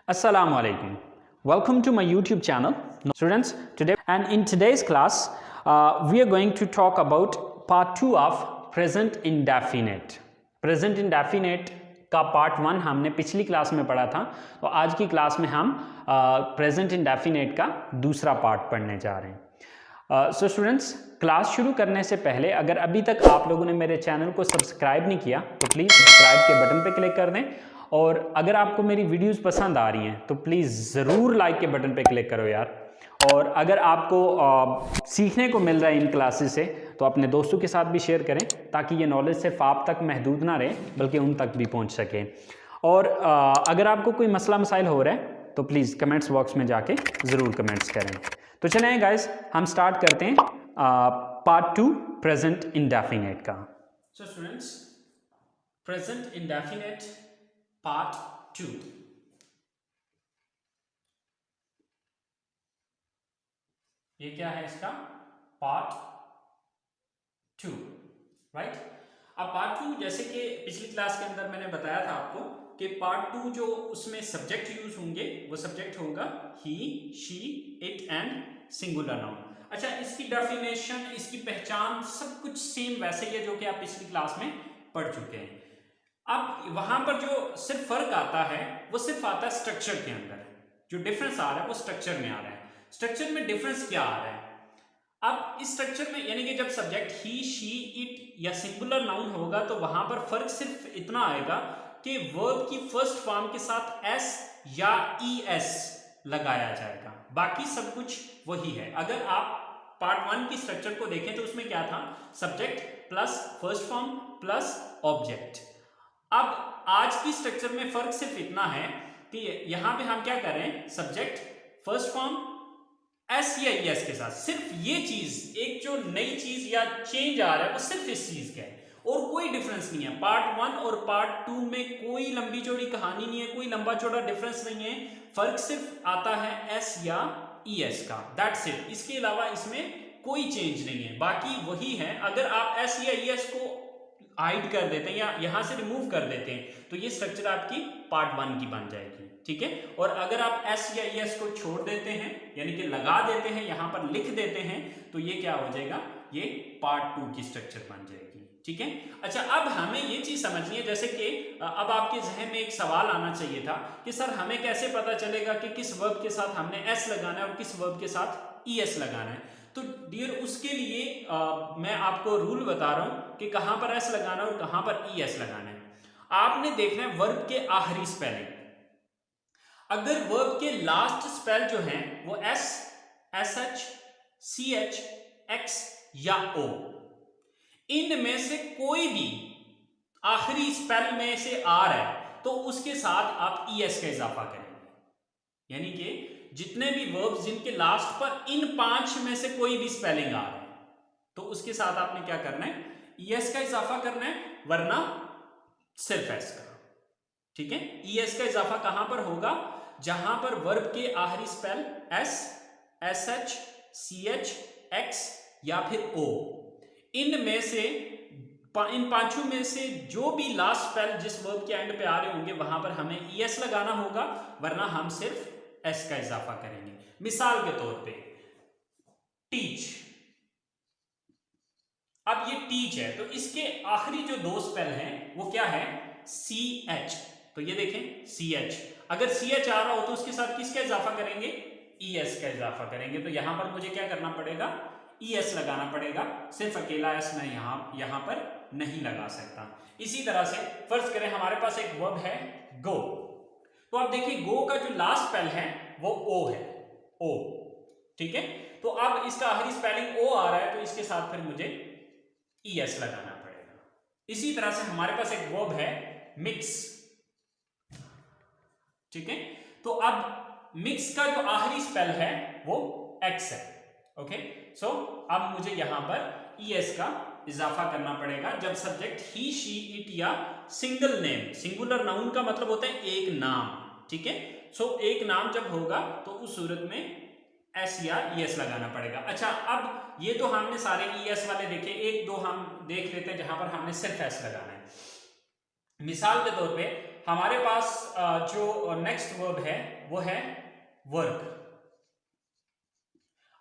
Assalamu alaikum. Welcome to my YouTube channel. Students, today and in today's class, we are going to talk about part 2 of present indefinite. Present indefinite का part 1 हमने पिछली class में पढ़ा था, तो आज की क्लास में हम प्रेजेंट इंडेफिनेट का दूसरा पार्ट पढ़ने जा रहे हैं। सो स्टूडेंट्स, क्लास शुरू करने से पहले अगर अभी तक आप लोगों ने मेरे चैनल को सब्सक्राइब नहीं किया तो प्लीज़ सब्सक्राइब के बटन पे क्लिक कर दें, और अगर आपको मेरी वीडियोस पसंद आ रही हैं तो प्लीज़ ज़रूर लाइक के बटन पे क्लिक करो यार। और अगर आपको सीखने को मिल रहा है इन क्लासेस से तो अपने दोस्तों के साथ भी शेयर करें, ताकि ये नॉलेज सिर्फ आप तक महदूद ना रहे बल्कि उन तक भी पहुंच सके। और अगर आपको कोई मसला मसाइल हो रहा है तो प्लीज़ कमेंट्स बॉक्स में जाके ज़रूर कमेंट्स करें। तो चलें गाइस, हम स्टार्ट करते हैं पार्ट 2 प्रेजेंट इंडेफिनेट का। So students, present indefinite part 2। ये क्या है इसका पार्ट 2, राइट। अब पार्ट 2 जैसे कि पिछली क्लास के अंदर मैंने बताया था आपको कि पार्ट 2 जो उसमें सब्जेक्ट यूज होंगे वो सब्जेक्ट होगा he, she, it and singular noun. अच्छा, इसकी डेफिनेशन, इसकी पहचान सब कुछ सेम वैसे ही है जो कि आप पिछली क्लास में पढ़ चुके हैं। अब वहां पर जो सिर्फ फर्क आता है वो सिर्फ आता है स्ट्रक्चर के अंदर। जो डिफरेंस आ रहा है वो स्ट्रक्चर में आ रहा है। स्ट्रक्चर में डिफरेंस क्या आ रहा है? अब इस स्ट्रक्चर में यानी कि जब सब्जेक्ट ही, शी, इट या सिंगुलर नाउन होगा तो वहां पर फर्क सिर्फ इतना आएगा कि वर्ब की फर्स्ट फॉर्म के साथ एस या ईएस लगाया जाएगा, बाकी सब कुछ वही है। अगर आप पार्ट 1 की स्ट्रक्चर को देखें तो उसमें क्या था? Subject plus first form plus object. अब आज की स्ट्रक्चर में फर्क सिर्फ इतना है कि यहां पे हम क्या करें, सब्जेक्ट फर्स्ट फॉर्म एस या ईएस के साथ। सिर्फ ये चीज, एक जो नई चीज या चेंज आ रहा है वो सिर्फ इस चीज का है और कोई डिफरेंस नहीं है। पार्ट 1 और पार्ट 2 में कोई लंबी चौड़ी कहानी नहीं है, कोई लंबा चौड़ा डिफरेंस नहीं है। फर्क सिर्फ आता है एस या ईएस का, दैट्स इट। इसके अलावा इसमें कोई चेंज नहीं है, बाकी वही है। अगर आप एस या ईएस को हाइड कर देते हैं या यहां से रिमूव कर देते हैं तो ये स्ट्रक्चर आपकी पार्ट 1 की बन जाएगी, ठीक है। और अगर आप एस या ईएस को छोड़ देते हैं यानी कि लगा देते हैं, यहां पर लिख देते हैं, तो ये क्या हो जाएगा? ये पार्ट 2 की स्ट्रक्चर बन जाएगी, ठीक है। अच्छा, अब हमें ये चीज समझनी है, जैसे कि अब आपके जहन में एक सवाल आना चाहिए था कि सर हमें कैसे पता चलेगा कि किस वर्ब के साथ हमने एस लगाना है और किस वर्ब के साथ ईएस लगाना है। तो डियर, उसके लिए मैं आपको रूल बता रहा हूं कि कहां पर एस लगाना है और कहां पर ईएस लगाना है। आपने देखना है वर्ब के आखिरी स्पेलिंग। अगर वर्ब के लास्ट स्पेल जो है वो एस, एसएच, सीएच, एक्स या ओ, इनमें से कोई भी आखिरी स्पेल में से आ रहा है तो उसके साथ आप ईएस का इजाफा करेंगे। यानी कि जितने भी वर्ब्स जिनके लास्ट पर इन 5 में से कोई भी स्पेलिंग आ रहा है तो उसके साथ आपने क्या करना है? ईएस का इजाफा करना है, वरना सिर्फ एस का, ठीक है। ईएस का इजाफा कहां पर होगा? जहां पर वर्ब के आखिरी spell S, SH, CH, X या फिर ओ, इनमें से इन 5 में से जो भी लास्ट स्पेल जिस वर्ब के एंड पे आ रहे होंगे वहां पर हमें ईएस लगाना होगा, वरना हम सिर्फ एस का इजाफा करेंगे। मिसाल के तौर पे टीच। अब ये टीच है तो इसके आखिरी जो 2 स्पेल हैं वो क्या है? C H. तो ये देखें सी एच, अगर सी एच आ रहा हो तो उसके साथ किसका इजाफा करेंगे? ईएस का इजाफा करेंगे। तो यहां पर मुझे क्या करना पड़ेगा? ईएस लगाना पड़ेगा, सिर्फ अकेला एस मैं यहां पर नहीं लगा सकता। इसी तरह से फर्ज करें हमारे पास एक वर्ब है गो, तो आप देखिए गो का जो लास्ट स्पेल है वो ओ है, ओ, ठीक है। तो अब इसका आखिरी स्पेलिंग ओ आ रहा है तो इसके साथ फिर मुझे ईएस लगाना पड़ेगा। इसी तरह से हमारे पास एक वर्ब है मिक्स, ठीक है। तो अब मिक्स का जो आखिरी स्पेल है वो एक्स है, ओके। सो अब मुझे यहां पर ईएस का इजाफा करना पड़ेगा जब सब्जेक्ट ही, शी, इट या सिंगल नेम, सिंगुलर नाउन का मतलब होता है एक नाम, ठीक है। सो एक नाम जब होगा तो उस सूरत में एस या ईएस लगाना पड़ेगा। अच्छा, अब ये तो हमने सारे ईएस वाले देखे, एक दो हम देख लेते हैं जहां पर हमने सिर्फ एस लगाना है। मिसाल के तौर पे हमारे पास जो नेक्स्ट वर्ब है वो है वर्क।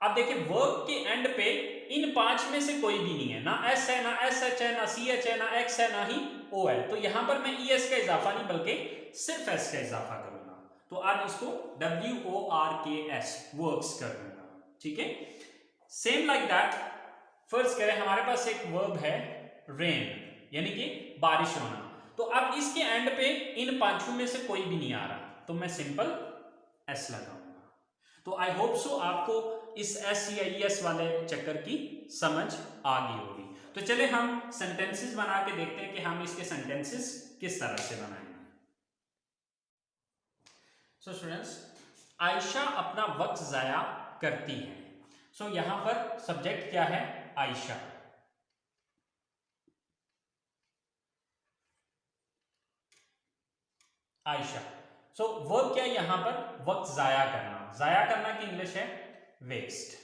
अब देखिए वर्क के एंड पे इन 5 में से कोई भी नहीं है, ना एस है, ना एस एच है, ना सी एच है, ना एक्स है, ना ही ओ है। तो यहां पर मैं ई एस का इजाफा नहीं बल्कि सिर्फ एस का इजाफा करूंगा। तो अब इसको WORKS वर्क्स कर दूंगा, ठीक है। सेम लाइक दैट फर्स्ट करें, हमारे पास एक वर्ब है रेन, यानी कि बारिश होना। तो अब इसके एंड पे इन 5 में से कोई भी नहीं आ रहा, तो मैं सिंपल एस लगाऊंगा। तो आई होप सो आपको इस एस या ई एस वाले चक्कर की समझ आ गई होगी। तो चले हम सेंटेंसेस बना के देखते हैं कि हम इसके सेंटेंसेस किस तरह से बनाएंगे। सो स्टूडेंट्स, आयशा अपना वक्त जाया करती है। सो यहां पर सब्जेक्ट क्या है? आयशा। आयशा। सो वर्ब क्या है यहां पर? वक्त जाया करना। जाया करना की इंग्लिश है वेस्ट।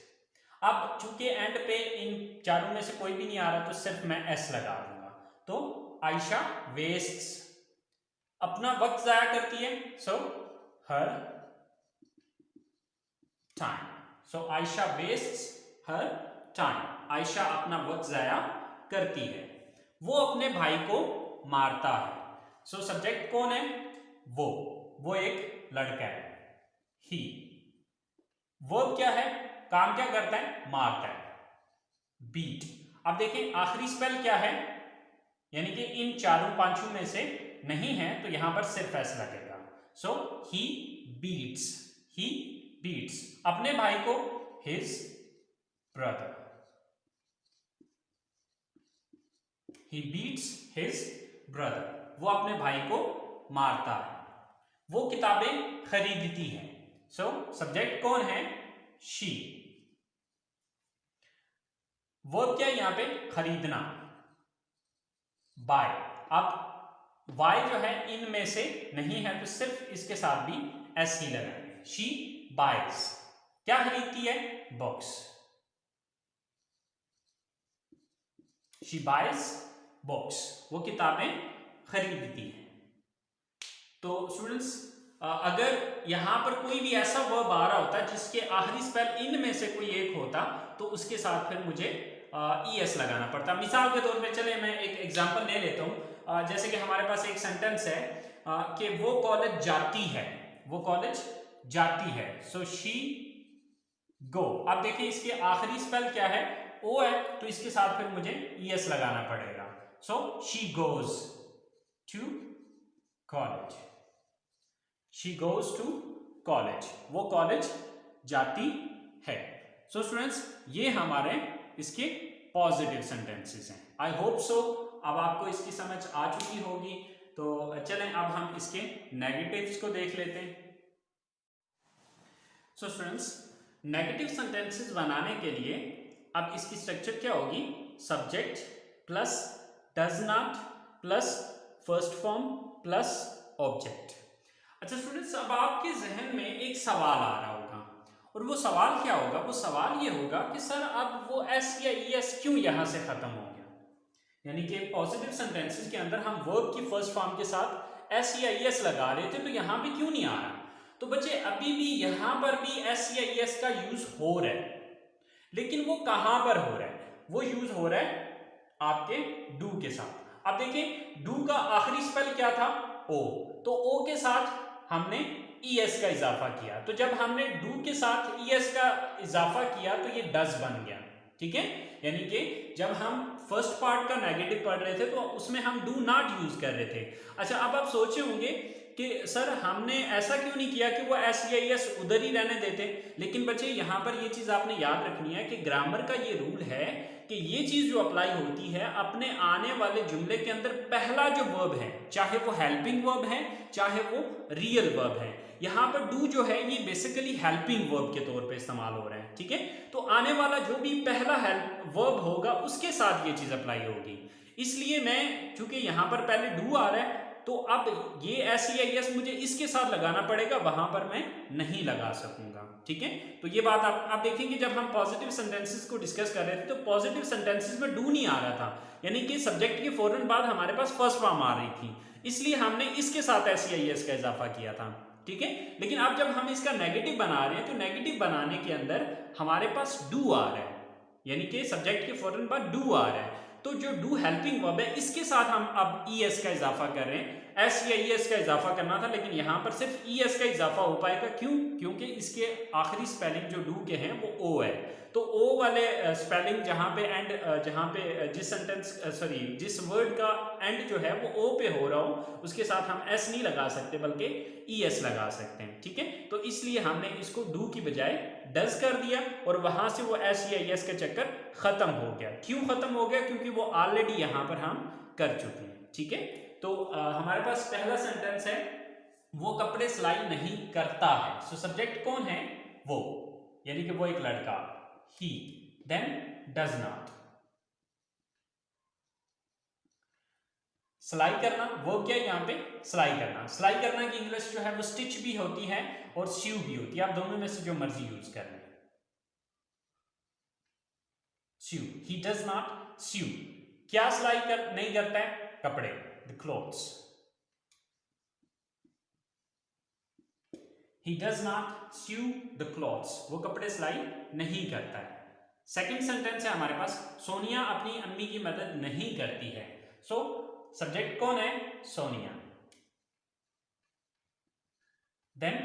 अब चूंकि एंड पे इन चारों में से कोई भी नहीं आ रहा तो सिर्फ मैं एस लगा दूंगा। तो आयशा वेस्ट्स, अपना वक्त जाया करती है, सो हर टाइम। सो आयशा वेस्ट्स हर टाइम। आयशा अपना वक्त जाया करती है। वो अपने भाई को मारता है। सो सब्जेक्ट कौन है? वो एक लड़का है, ही। वर्ब क्या है? काम क्या करता है? मारता है, बीट। अब देखें आखिरी स्पेल क्या है, यानी कि इन चारों पांचों में से नहीं है तो यहां पर सिर्फ एस लगेगा। सो ही बीट्स, ही बीट्स अपने भाई को, हिज ब्रदर, ही बीट्स हिज ब्रदर। वो अपने भाई को मारता है। वो किताबें खरीदती है। सो सब्जेक्ट कौन है? शी। वर्ब क्या है यहां पे? खरीदना, बाय। अब वाई जो है इनमें से नहीं है तो सिर्फ इसके साथ भी एस ही लगाएंगे। शी बाइज, क्या खरीदती है? बुक्स। शी बाइज बुक्स, वो किताबें खरीदती है। तो स्टूडेंट्स, अगर यहां पर कोई भी ऐसा वर्ब आ रहा होता जिसके आखिरी स्पेल इन में से कोई एक होता तो उसके साथ फिर मुझे ई एस लगाना पड़ता। मिसाल के तौर पे चले मैं एक एग्जांपल ले लेता हूं। जैसे कि हमारे पास एक सेंटेंस है कि वो कॉलेज जाती है, वो कॉलेज जाती है। So she go. अब देखिए इसके आखिरी स्पेल क्या है? ओ है, तो इसके साथ फिर मुझे ई एस लगाना पड़ेगा। So she goes to college, she goes to college, वो कॉलेज जाती है। सो स्टूडेंट्स, ये हमारे इसके पॉजिटिव सेंटेंसेस हैं। आई होप सो अब आपको इसकी समझ आ चुकी होगी। तो चलें अब हम इसके नेगेटिव्स को देख लेते हैं। सो स्टूडेंट्स, नेगेटिव सेंटेंसेस बनाने के लिए अब इसकी स्ट्रक्चर क्या होगी? Subject plus does not plus first form plus object. अच्छा स्टूडेंट्स, अब आपके जहन में एक सवाल आ रहा होगा, और वो सवाल क्या होगा? वो सवाल ये होगा कि सर अब वो एस या ई एस क्यों यहां से खत्म हो गया? यानी कि पॉजिटिव सेंटेंसेस के अंदर हम वर्ब की फर्स्ट फॉर्म के साथ एस या ई एस लगा रहे थे, तो यहां पे क्यों नहीं आ रहा? तो बच्चे अभी भी यहां पर भी एस या ई एस का यूज हो रहा है, लेकिन वो कहां पर हो रहा है? वो यूज हो रहा है आपके डू के साथ। अब देखिए डू का आखिरी स्पेल क्या था? ओ। तो ओ के साथ हमने ई एस का इजाफा किया। तो जब हमने डू के साथ ई एस का इजाफा किया तो ये डज बन गया, ठीक है। यानी कि जब हम फर्स्ट पार्ट का नेगेटिव पढ़ रहे थे तो उसमें हम डू नॉट यूज कर रहे थे। अच्छा, अब आप सोचे होंगे कि सर हमने ऐसा क्यों नहीं किया कि वो एस या ई एस उधर ही रहने देते। लेकिन बच्चे यहाँ पर ये चीज आपने याद रखनी है कि ग्रामर का ये रूल है कि ये चीज जो अप्लाई होती है अपने आने वाले जुमले के अंदर पहला जो वर्ब है, चाहे वो हेल्पिंग वर्ब है चाहे वो रियल वर्ब है, यहाँ पर डू जो है ये बेसिकली हेल्पिंग वर्ब के तौर पे इस्तेमाल हो रहा है, ठीक है। तो आने वाला जो भी पहला वर्ब होगा उसके साथ ये चीज अप्लाई होगी। इसलिए मैं, चूंकि यहाँ पर पहले डू आ रहा है तो अब ये एस या एस मुझे इसके साथ लगाना पड़ेगा, वहां पर मैं नहीं लगा सकूंगा, ठीक है। तो ये बात आप देखेंगे जब हम पॉजिटिव सेंटेंसेस को डिस्कस कर रहे थे तो पॉजिटिव सेंटेंसेस में डू नहीं आ रहा था, यानी कि सब्जेक्ट के फौरन बाद हमारे पास फर्स्ट फॉर्म आ रही थी। इसलिए हमने इसके साथ SEIS का इजाफा किया था, ठीक है। लेकिन अब जब हम इसका नेगेटिव बना रहे हैं तो नेगेटिव बनाने के अंदर हमारे पास डू आ रहा है, यानी कि सब्जेक्ट के फौरन बाद डू आ रहा है, तो जो डू हेल्पिंग वर्ब है इसके साथ हम अब ES का इजाफा कर रहे हैं। S या ES का इजाफा करना था, लेकिन यहां पर सिर्फ ES का इजाफा हो पाएगा। क्यों? क्योंकि इसके आखिरी स्पेलिंग जो डू के हैं वो O है, तो O वाले स्पेलिंग जहां पे एंड, जहां पे जिस सेंटेंस सॉरी जिस वर्ड का एंड जो है वो O पे हो रहा हो उसके साथ हम S नहीं लगा सकते बल्कि ES लगा सकते हैं, ठीक है। तो इसलिए हमने इसको डू की बजाय डज कर दिया और वहां से वो S या ES का चक्कर खत्म हो गया। क्यों खत्म हो गया? क्योंकि वो ऑलरेडी यहां पर हम कर चुके हैं, ठीक है। तो हमारे पास पहला सेंटेंस है, वो कपड़े सिलाई नहीं करता है। सो सब्जेक्ट कौन है? वो, यानी कि वो एक लड़का, he, then does not। सिलाई करना वो क्या है यहाँ पे? सिलाई करना। सिलाई करना की इंग्लिश जो है वो स्टिच भी होती है और सीव भी होती है, आप दोनों में से जो मर्जी यूज कर लें। सीव, he does not sew। क्या सिलाई नहीं करता है? कपड़े, the clothes। He does not sew the clothes। वो कपड़े सिलाई नहीं करता है। सेकंड सेंटेंस है हमारे पास, सोनिया अपनी अम्मी की मदद नहीं करती है। सो सब्जेक्ट कौन है? Sonia, then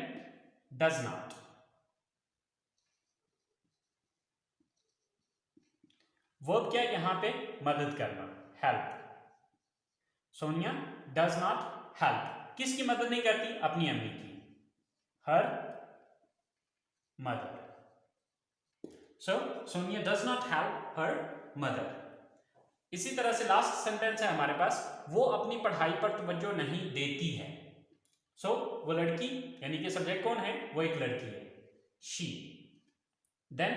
does not. Verb क्या है यहां पे? मदद करना, help. Sonia does not help. किसकी मदद नहीं करती? अपनी अम्मी की, her mother. So Sonia does not help her mother. इसी तरह से लास्ट सेंटेंस है हमारे पास, वो अपनी पढ़ाई पर तवज्जो नहीं देती है। सो वो लड़की, यानी कि सब्जेक्ट कौन है? वो एक लड़की है, she, then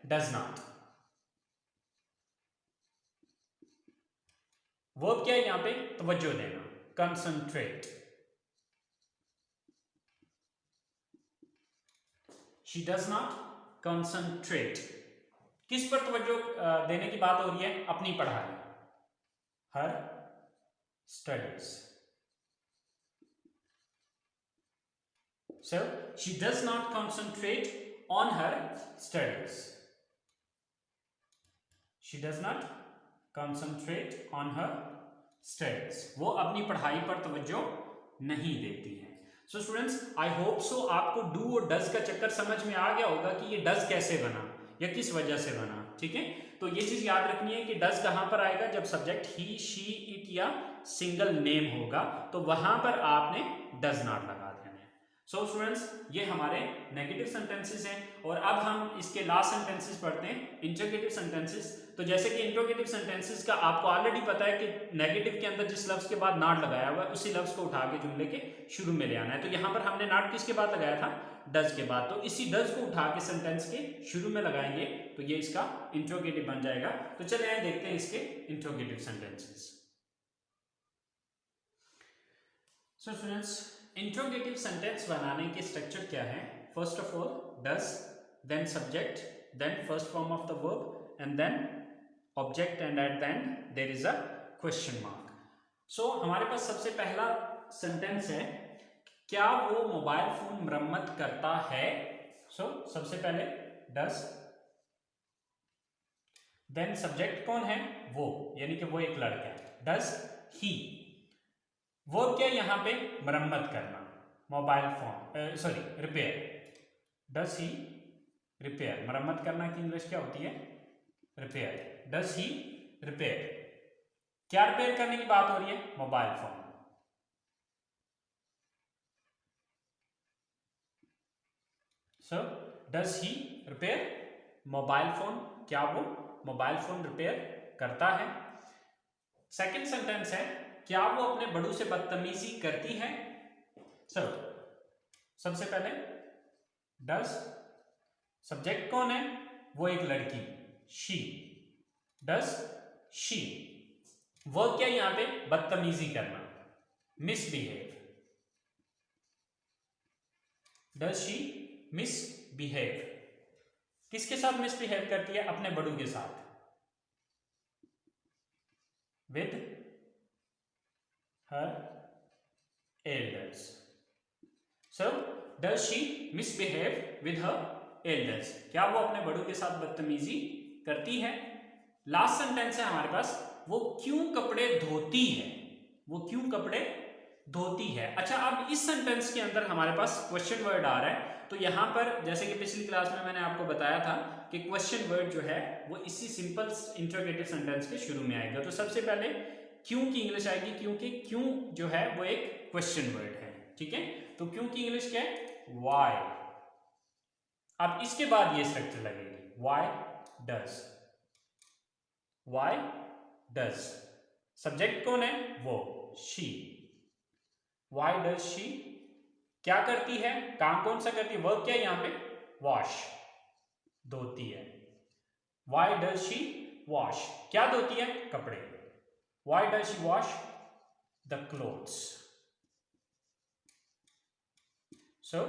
does not. Verb क्या है यहां पे? तवज्जो देना, concentrate. She does not concentrate. किस पर तवज्जो देने की बात हो रही है? अपनी पढ़ाई, her studies. So she does not concentrate on her studies। she does not concentrate on her studies। वो अपनी पढ़ाई पर तवज्जो नहीं देती है। So students, I hope so आपको डू और डज का चक्कर समझ में आ गया होगा कि ये डज कैसे बना या किस वजह से बना, ठीक है। तो ये चीज याद रखनी है कि डज कहां पर आएगा? जब सब्जेक्ट ही, शी, इट या सिंगल नेम होगा तो वहां पर आपने डज नॉट लगा देना है। सो स्टूडेंट्स, ये हमारे नेगेटिव सेंटेंसेस हैं और अब हम इसके लास्ट सेंटेंसेस पढ़ते हैं, इंटरोगेटिव सेंटेंसेस। तो जैसे कि इंटरोगेटिव सेंटेंसेस का आपको ऑलरेडी पता है कि नेगेटिव के अंदर जिस लफ्ज के बाद नॉट लगाया हुआ है उसी लफ्ज को उठा के जुमले के शुरू में ले आना है। तो यहां पर हमने नॉट किसके बाद लगाया था? डज के बाद। तो इसी डज को उठा के सेंटेंस के शुरू में लगाएंगे तो ये इसका इंटरोगेटिव बन जाएगा। तो चलिए आइए देखते हैं इसके interrogative sentences. So students, interrogative sentence बनाने के स्ट्रक्चर क्या है? First of all does, then subject, then first form of the verb and then object and at the end there is a question mark. So हमारे पास सबसे पहला sentence है, क्या वो मोबाइल फोन मरम्मत करता है? सो सबसे पहले डज, देन सब्जेक्ट कौन है? वो, यानी कि वो एक लड़का है, डज ही। वर्ब क्या यहां पे? मरम्मत करना, mobile phone sorry repair, does he repair. मरम्मत करना की इंग्लिश क्या होती है? रिपेयर। Does he repair. क्या रिपेयर करने की बात हो रही है? Mobile phone. So does he repair mobile phone. क्या वो मोबाइल फोन रिपेयर करता है? सेकंड सेंटेंस है, क्या वो अपने बड़ों से बदतमीजी करती है? सबसे पहले डज, सब्जेक्ट कौन है? वो एक लड़की, शी, डज शी। वर्ब क्या यहां पे? बदतमीजी करना, मिसबिहेव। Does she misbehave. किसके साथ मिसबिहेव करती है? अपने बड़ों के साथ, with her elders. So does she misbehave with her elders? क्या वो अपने बड़ों के साथ बदतमीजी करती है? लास्ट सेंटेंस है हमारे पास, वो क्यों कपड़े धोती है, वो क्यों कपड़े धोती है। अच्छा, अब इस सेंटेंस के अंदर हमारे पास क्वेश्चन वर्ड आ रहा है, तो यहां पर जैसे कि पिछली क्लास में मैंने आपको बताया था कि क्वेश्चन वर्ड जो है वो इसी सिंपल इंटरोगेटिव सेंटेंस के शुरू में आएगा। तो सबसे पहले क्यों की इंग्लिश आएगी, क्योंकि क्यों जो है वो एक क्वेश्चन वर्ड है, ठीक है। तो क्यों की इंग्लिश क्या है, वाई। अब इसके बाद ये स्ट्रक्चर लगेगी, why does, why does. Subject कौन है, वो शी। वाई डज शी, क्या करती है, काम कौन सा करती है, वर्क क्या है यहाँ पे, वॉश, धोती है। वाई डज शी वॉश, क्या धोती है, कपड़े। Why does she wash the clothes. So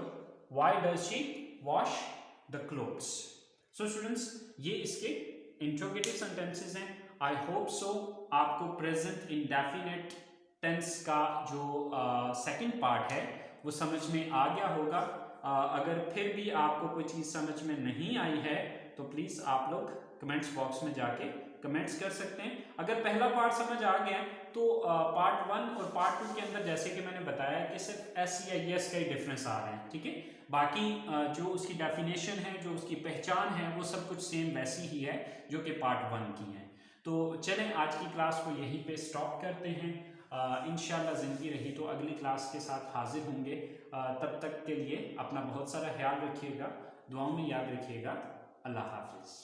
why does she wash the clothes. So students, ये इसके इंट्रोगेटिव सेंटेंसेस हैं। आई होप सो आपको प्रेजेंट इंडेफिनिट टेंस का जो सेकंड पार्ट है वो समझ में आ गया होगा। अगर फिर भी आपको कोई चीज़ समझ में नहीं आई है तो प्लीज़ आप लोग कमेंट्स बॉक्स में जाके कमेंट्स कर सकते हैं। अगर पहला पार्ट समझ आ गया तो पार्ट 1 और पार्ट 2 के अंदर जैसे कि मैंने बताया कि सिर्फ एस या यस का ही डिफरेंस आ रहे हैं, ठीक है। बाकी जो उसकी डेफिनेशन है, जो उसकी पहचान है, वो सब कुछ सेम वैसी ही है जो कि पार्ट 1 की है। तो चलें आज की क्लास को यहीं पे स्टॉप करते हैं। इंशाल्लाह ज़िंदगी रही तो अगली क्लास के साथ हाजिर होंगे। तब तक के लिए अपना बहुत सारा ख्याल रखिएगा, दुआओं में याद रखिएगा। अल्लाह हाफिज़।